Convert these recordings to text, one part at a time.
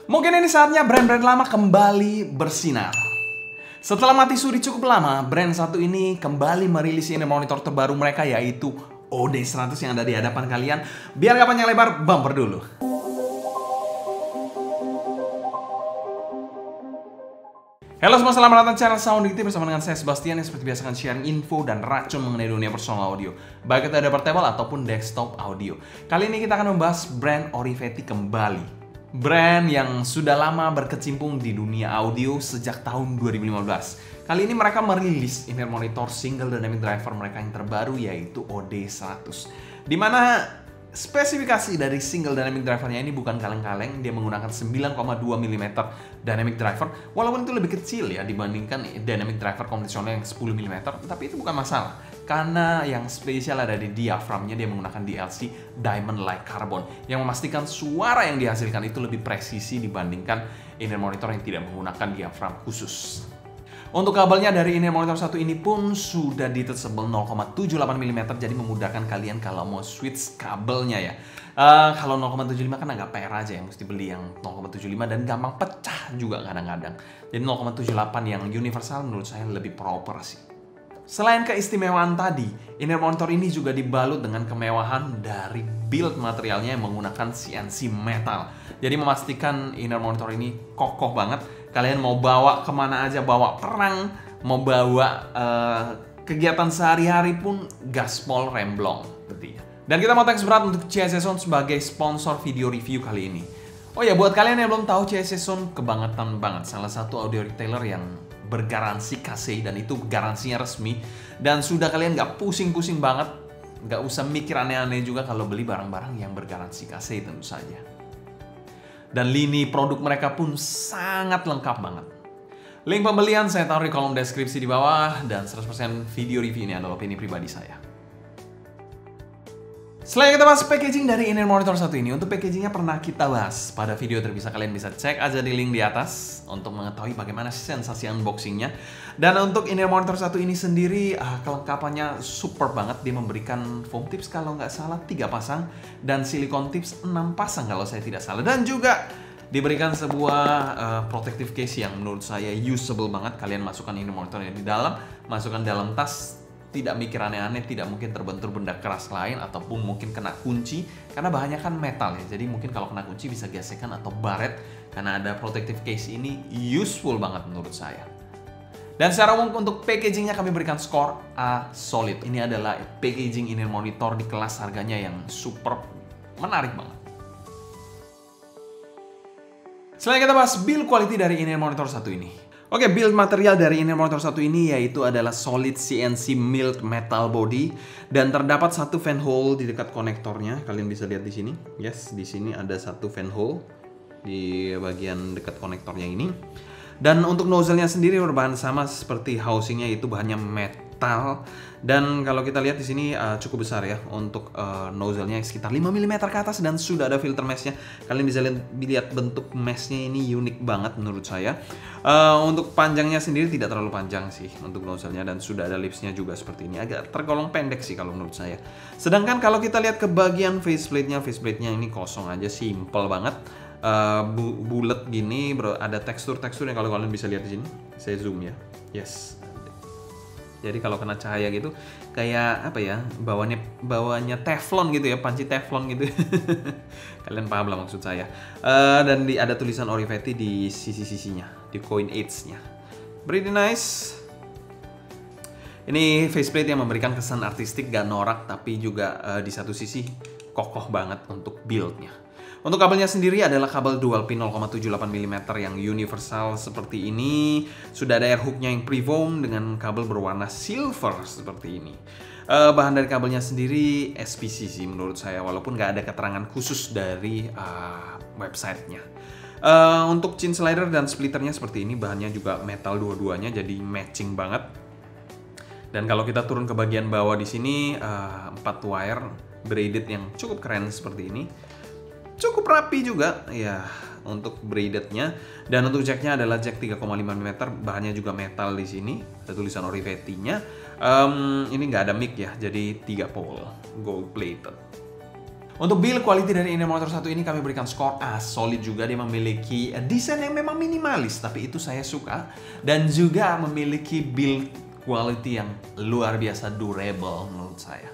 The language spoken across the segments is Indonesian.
Mungkin ini saatnya brand-brand lama kembali bersinar. Setelah mati suri cukup lama, brand satu ini kembali merilis ini monitor terbaru mereka, yaitu OD100 yang ada di hadapan kalian. Biar gak panjang lebar, bumper dulu. Halo semua, selamat datang di channel Sounding Team bersama dengan saya Sebastian yang seperti biasa akan sharing info dan racun mengenai dunia personal audio, baik itu ada portable ataupun desktop audio. Kali ini kita akan membahas brand Orivetti kembali. Brand yang sudah lama berkecimpung di dunia audio sejak tahun 2015. Kali ini mereka merilis inner monitor single dynamic driver mereka yang terbaru, yaitu OD100. Dimana spesifikasi dari single dynamic drivernya ini bukan kaleng-kaleng, dia menggunakan 9,2 mm dynamic driver. Walaupun itu lebih kecil ya dibandingkan dynamic driver konvensional yang 10 mm, tapi itu bukan masalah. Karena yang spesial ada di diaframnya, dia menggunakan DLC Diamond Like Carbon yang memastikan suara yang dihasilkan itu lebih presisi dibandingkan inner monitor yang tidak menggunakan diafram khusus. Untuk kabelnya dari inner monitor satu ini pun sudah detachable 0,78 mm, jadi memudahkan kalian kalau mau switch kabelnya ya. Kalau 0,75 kan agak PR aja ya, mesti beli yang 0,75 dan gampang pecah juga kadang-kadang. Jadi 0,78 yang universal menurut saya lebih proper sih. Selain keistimewaan tadi, inner monitor ini juga dibalut dengan kemewahan dari build materialnya yang menggunakan CNC metal. Jadi memastikan inner monitor ini kokoh banget. Kalian mau bawa kemana aja, bawa perang, mau bawa kegiatan sehari-hari pun gaspol remblong tentunya. Dan kita mau thanks berat untuk CSC Sound sebagai sponsor video review kali ini. Oh ya, buat kalian yang belum tahu, CSC Sound kebangetan banget, salah satu audio retailer yang bergaransi KC, dan itu garansinya resmi. Dan sudah kalian nggak pusing-pusing banget, nggak usah mikir aneh-aneh juga kalau beli barang-barang yang bergaransi KC tentu saja. Dan lini produk mereka pun sangat lengkap banget. Link pembelian saya taruh di kolom deskripsi di bawah, dan 100% video review ini adalah opini pribadi saya. Selain kita bahas packaging dari inner monitor satu ini, untuk packagingnya pernah kita bahas pada video terpisah. Kalian bisa cek aja di link di atas untuk mengetahui bagaimana sensasi unboxingnya. Dan untuk inner monitor satu ini sendiri, kelengkapannya super banget. Dia memberikan foam tips kalau nggak salah 3 pasang dan silikon tips 6 pasang kalau saya tidak salah. Dan juga diberikan sebuah protective case yang menurut saya usable banget. Kalian masukkan inner monitornya di dalam, masukkan dalam tas. Tidak mikir aneh-aneh, tidak mungkin terbentur benda keras lain ataupun mungkin kena kunci karena bahannya kan metal ya. Jadi mungkin kalau kena kunci bisa gesekan atau baret. Karena ada protective case ini useful banget menurut saya. Dan secara umum untuk packagingnya kami berikan skor A solid. Ini adalah packaging inner monitor di kelas harganya yang super menarik banget. Selanjutnya kita bahas build quality dari inner monitor satu ini. Oke, build material dari inner monitor satu ini yaitu adalah solid CNC milled metal body dan terdapat satu fan hole di dekat konektornya. Kalian bisa lihat di sini. Yes, di sini ada satu fan hole di bagian dekat konektornya ini. Dan untuk nozzle-nya sendiri berbahan sama seperti housing-nya, itu bahannya metal. Dan kalau kita lihat di sini cukup besar ya untuk nozzle-nya, sekitar 5 mm ke atas, dan sudah ada filter mesh-nya. Kalian bisa lihat bentuk mesh-nya ini unik banget menurut saya. Untuk panjangnya sendiri tidak terlalu panjang sih untuk nozzle-nya, dan sudah ada lips-nya juga seperti ini. Agak tergolong pendek sih kalau menurut saya. Sedangkan kalau kita lihat ke bagian faceplate-nya ini kosong aja, simple banget. Bulat gini, bro. Ada tekstur-tekstur yang kalau kalian bisa lihat di sini. Saya zoom ya. Yes. Jadi kalau kena cahaya gitu kayak apa ya? Bawahnya teflon gitu ya, panci teflon gitu. Kalian paham lah maksud saya. Dan ada tulisan Orivetti di sisi-sisinya, di coin edge-nya. Pretty nice. Ini faceplate yang memberikan kesan artistik, gak norak, tapi juga di satu sisi kokoh banget untuk build-nya. Untuk kabelnya sendiri adalah kabel dual pin 0,78 mm yang universal seperti ini. Sudah ada air hook-nya yang pre-foam dengan kabel berwarna silver seperti ini. Bahan dari kabelnya sendiri SPC sih menurut saya, walaupun nggak ada keterangan khusus dari websitenya. Untuk chin slider dan splitternya seperti ini, bahannya juga metal dua-duanya, jadi matching banget. Dan kalau kita turun ke bagian bawah di sini, 4 wire braided yang cukup keren seperti ini. Cukup rapi juga ya untuk braidednya. Dan untuk jacknya adalah jack 3,5 mm, bahannya juga metal di sini. Ada tulisan Orivetti-nya. Ini nggak ada mic ya, jadi 3 pole gold plated. Untuk build quality dari inner monitor satu ini kami berikan skor A, solid juga. Dia memiliki desain yang memang minimalis, tapi itu saya suka. Dan juga memiliki build quality yang luar biasa durable menurut saya.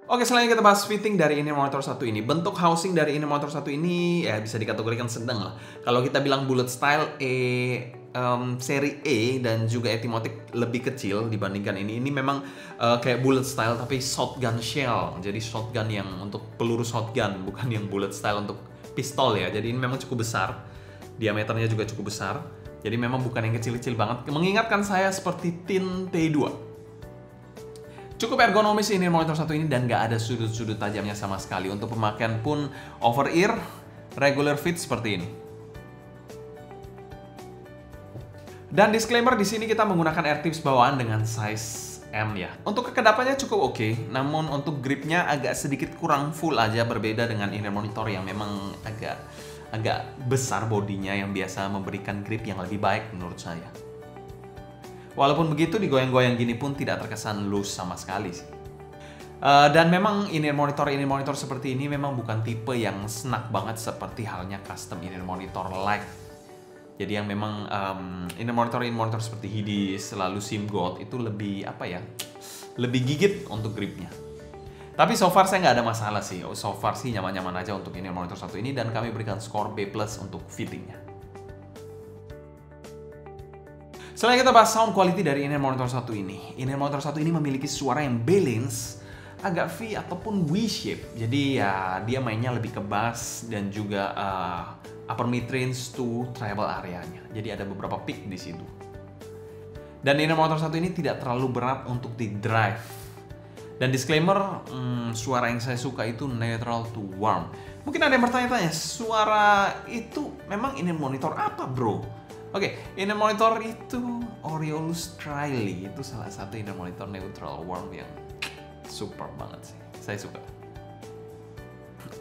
Oke, selanjutnya kita bahas fitting dari inner monitor satu ini. Bentuk housing dari inner monitor satu ini ya bisa dikategorikan sedang lah. Kalau kita bilang bullet style seri E dan juga Etimotic lebih kecil dibandingkan ini. Ini memang kayak bullet style tapi shotgun shell. Jadi shotgun yang untuk peluru shotgun, bukan yang bullet style untuk pistol ya. Jadi ini memang cukup besar. Diameternya juga cukup besar. Jadi memang bukan yang kecil-kecil banget. Mengingatkan saya seperti Tin T2. Cukup ergonomis ini monitor satu ini dan nggak ada sudut-sudut tajamnya sama sekali. Untuk pemakaian pun over ear, regular fit seperti ini. Dan disclaimer, di sini kita menggunakan AirTips bawaan dengan size M ya. Untuk kekedapannya cukup oke, namun untuk gripnya agak sedikit kurang full aja, berbeda dengan inner monitor yang memang agak besar bodinya yang biasa memberikan grip yang lebih baik menurut saya. Walaupun begitu, digoyang-goyang gini pun tidak terkesan loose sama sekali sih. Dan memang inner monitor seperti ini memang bukan tipe yang snack banget seperti halnya custom inner monitor like. Jadi yang memang inner monitor seperti Hidis, lalu SimGod itu lebih lebih gigit untuk gripnya. Tapi so far saya nggak ada masalah sih. So far sih nyaman-nyaman aja untuk inner monitor satu ini dan kami berikan skor B+ untuk fittingnya. Selanjutnya kita bahas sound quality dari inner monitor satu ini. Inner monitor satu ini memiliki suara yang balance, agak V ataupun W-shape. Jadi ya dia mainnya lebih ke bass dan juga upper mid-range to treble areanya. Jadi ada beberapa peak di situ. Dan inner monitor satu ini tidak terlalu berat untuk di drive. Dan disclaimer, suara yang saya suka itu neutral to warm. Mungkin ada yang bertanya-tanya, suara itu memang inner monitor apa bro? Oke, inner monitor itu Aureolus Triley. Itu salah satu inner monitor neutral warm yang super banget sih. Saya suka.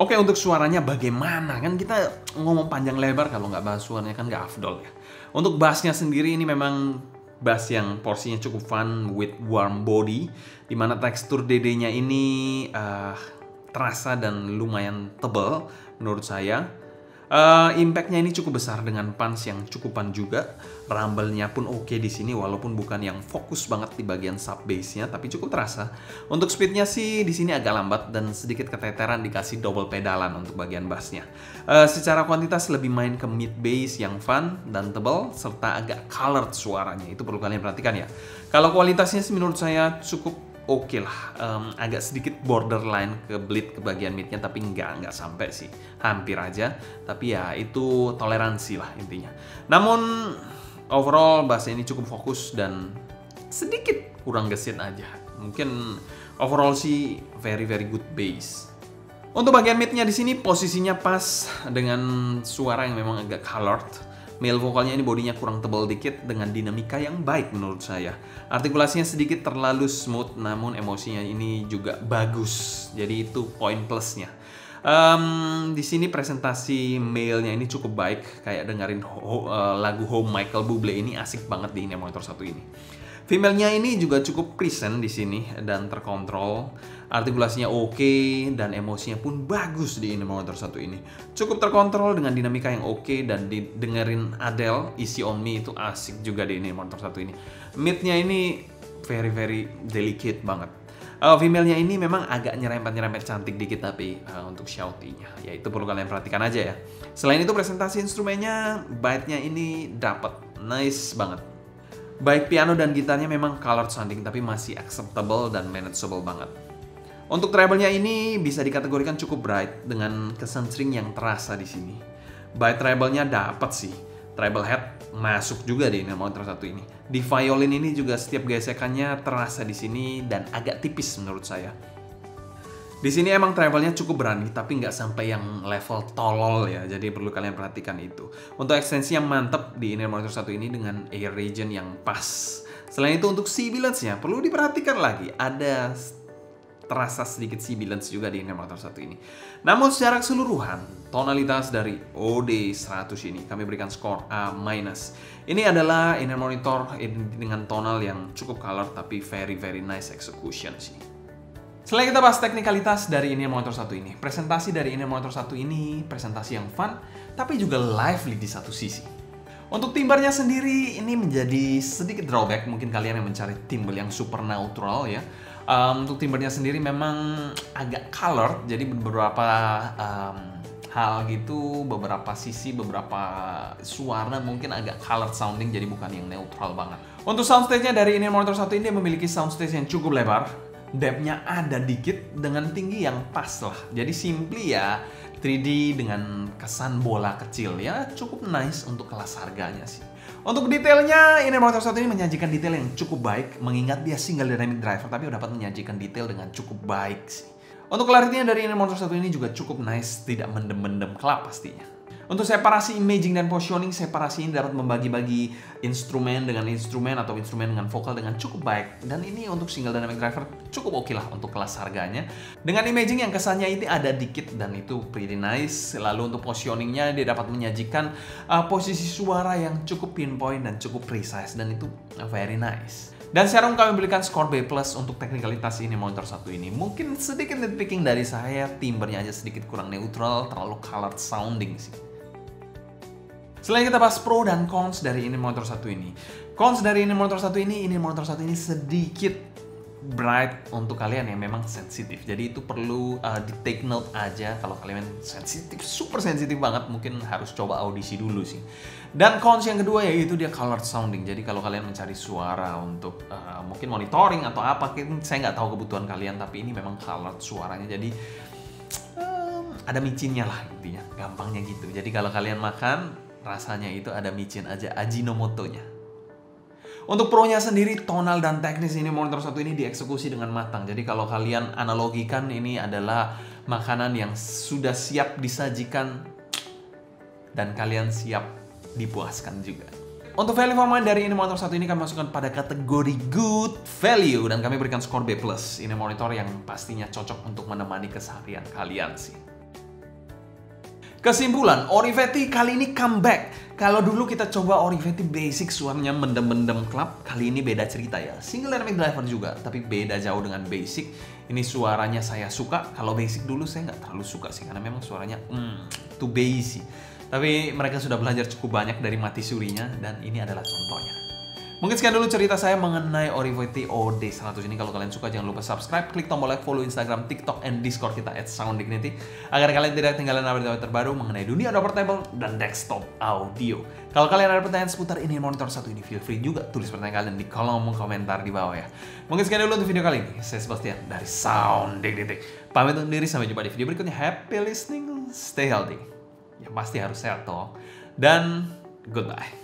Oke, untuk suaranya bagaimana? Kan kita ngomong panjang lebar, kalau nggak bahas suaranya kan nggak afdol ya. Untuk bassnya sendiri ini memang bass yang porsinya cukup fun with warm body, dimana tekstur DD-nya ini terasa dan lumayan tebal menurut saya. Impact-nya ini cukup besar dengan punch yang cukupan juga. Rumble-nya pun oke di sini walaupun bukan yang fokus banget di bagian sub bass-nya, tapi cukup terasa. Untuk speed-nya sih di sini agak lambat dan sedikit keteteran dikasih double pedalan untuk bagian bass-nya. Secara kuantitas lebih main ke mid bass yang fun dan tebal serta agak colored suaranya. Itu perlu kalian perhatikan ya. Kalau kualitasnya sih menurut saya cukup oke lah, agak sedikit borderline ke bleed ke bagian midnya, tapi nggak sampai sih, hampir aja. Tapi ya itu toleransi lah intinya. Namun overall bass ini cukup fokus dan sedikit kurang gesit aja. Mungkin overall sih very good bass. Untuk bagian midnya di sini posisinya pas dengan suara yang memang agak colored. Male vokalnya ini bodinya kurang tebal dikit dengan dinamika yang baik menurut saya. Artikulasinya sedikit terlalu smooth, namun emosinya ini juga bagus. Jadi itu poin plusnya. Di sini presentasi male-nya ini cukup baik, kayak dengerin lagu Home Michael Bublé ini asik banget di inner monitor satu ini. Female-nya ini juga cukup present di sini dan terkontrol. Artikulasinya oke dan emosinya pun bagus di inner monitor satu ini. Cukup terkontrol dengan dinamika yang oke dan didengerin Adele, Easy on Me itu asik juga di inner monitor satu ini. Mid-nya ini very delicate banget. Female-nya ini memang agak nyerempet cantik dikit tapi untuk shouty-nya ya itu perlu kalian perhatikan aja ya. Selain itu presentasi instrumennya, bite-nya ini dapet, nice banget. Baik piano dan gitarnya memang colored sounding tapi masih acceptable dan manageable banget. Untuk treble-nya ini bisa dikategorikan cukup bright dengan kesan string yang terasa di sini. By treble-nya dapat sih. Treble head masuk juga di inner monitor satu ini. Di violin ini juga setiap gesekannya terasa di sini dan agak tipis menurut saya. Di sini emang treble-nya cukup berani tapi nggak sampai yang level tolol ya. Jadi perlu kalian perhatikan itu. Untuk ekstensi yang mantep di inner monitor satu ini dengan air region yang pas. Selain itu untuk sibilance-nya perlu diperhatikan lagi. Ada terasa sedikit sibilance juga di inner monitor satu ini. Namun secara keseluruhan, tonalitas dari OD100 ini kami berikan skor A-. Ini adalah inner monitor dengan tonal yang cukup color tapi very nice execution sih. Selain kita bahas teknikalitas dari in-ear monitor satu ini, presentasi dari in-ear monitor satu ini presentasi yang fun, tapi juga lively di satu sisi. Untuk timbalnya sendiri ini menjadi sedikit drawback, mungkin kalian yang mencari timbal yang super neutral ya. Untuk timbalnya sendiri memang agak colored, jadi beberapa hal gitu, beberapa sisi, beberapa suara mungkin agak colored sounding, jadi bukan yang neutral banget. Untuk soundstage-nya dari in-ear monitor satu ini memiliki soundstage yang cukup lebar. Depth-nya ada dikit dengan tinggi yang pas lah. Jadi simply ya 3D dengan kesan bola kecil ya, cukup nice untuk kelas harganya sih. Untuk detailnya, in-ear monitor satu ini menyajikan detail yang cukup baik, mengingat dia single dynamic driver tapi dapat menyajikan detail dengan cukup baik sih. Untuk clarity-nya dari in-ear monitor satu ini juga cukup nice, tidak mendem-mendem kelap pastinya. Untuk separasi imaging dan positioning, separasi ini dapat membagi-bagi instrumen dengan instrumen atau instrumen dengan vokal dengan cukup baik. Dan ini untuk single dynamic driver cukup oke lah untuk kelas harganya. Dengan imaging yang kesannya ini ada dikit dan itu pretty nice. Lalu untuk positioningnya dia dapat menyajikan posisi suara yang cukup pinpoint dan cukup precise dan itu very nice. Dan sekarang kami berikan skor B+ untuk teknikalitas ini monitor satu ini. Mungkin sedikit nitpicking dari saya, timbernya aja sedikit kurang neutral, terlalu colored sounding sih. Selain kita bahas pro dan cons dari in-ear monitor satu ini. Cons dari in-ear monitor satu ini sedikit bright untuk kalian yang memang sensitif. Jadi itu perlu di take note aja kalau kalian sensitif, super sensitif banget, mungkin harus coba audisi dulu sih. Dan cons yang kedua yaitu dia colored sounding. Jadi kalau kalian mencari suara untuk mungkin monitoring atau apa, saya nggak tahu kebutuhan kalian, tapi ini memang colored suaranya. Jadi ada micinnya lah intinya, gampangnya gitu. Jadi kalau kalian makan rasanya itu ada micin aja, Ajinomoto-nya. Untuk pro-nya sendiri, tonal dan teknis ini monitor satu ini dieksekusi dengan matang. Jadi kalau kalian analogikan ini adalah makanan yang sudah siap disajikan dan kalian siap dipuaskan juga. Untuk value for money dari ini monitor satu ini kami masukkan pada kategori good value dan kami berikan skor B+. Ini monitor yang pastinya cocok untuk menemani keseharian kalian sih. Kesimpulan, Orivetti kali ini comeback. Kalau dulu kita coba Orivetti basic suaranya mendem-mendem klap, kali ini beda cerita ya. Single dynamic driver juga, tapi beda jauh dengan basic. Ini suaranya saya suka, kalau basic dulu saya nggak terlalu suka sih, karena memang suaranya too bassy. Tapi mereka sudah belajar cukup banyak dari mati surinya, dan ini adalah contohnya. Mungkin sekian dulu cerita saya mengenai Orivetti OD100 ini. Kalau kalian suka jangan lupa subscribe, klik tombol like, follow Instagram, TikTok, and Discord kita @sounddignity agar kalian tidak ketinggalan update terbaru mengenai dunia audio portable dan desktop audio. Kalau kalian ada pertanyaan seputar ini monitor satu ini, feel free juga tulis pertanyaan kalian di kolom komentar di bawah ya. Mungkin sekian dulu untuk video kali ini. Saya Sebastian dari Sounddignity. Pamit undur diri, sampai jumpa di video berikutnya. Happy listening, stay healthy. Ya pasti harus sehat toh. Dan goodbye.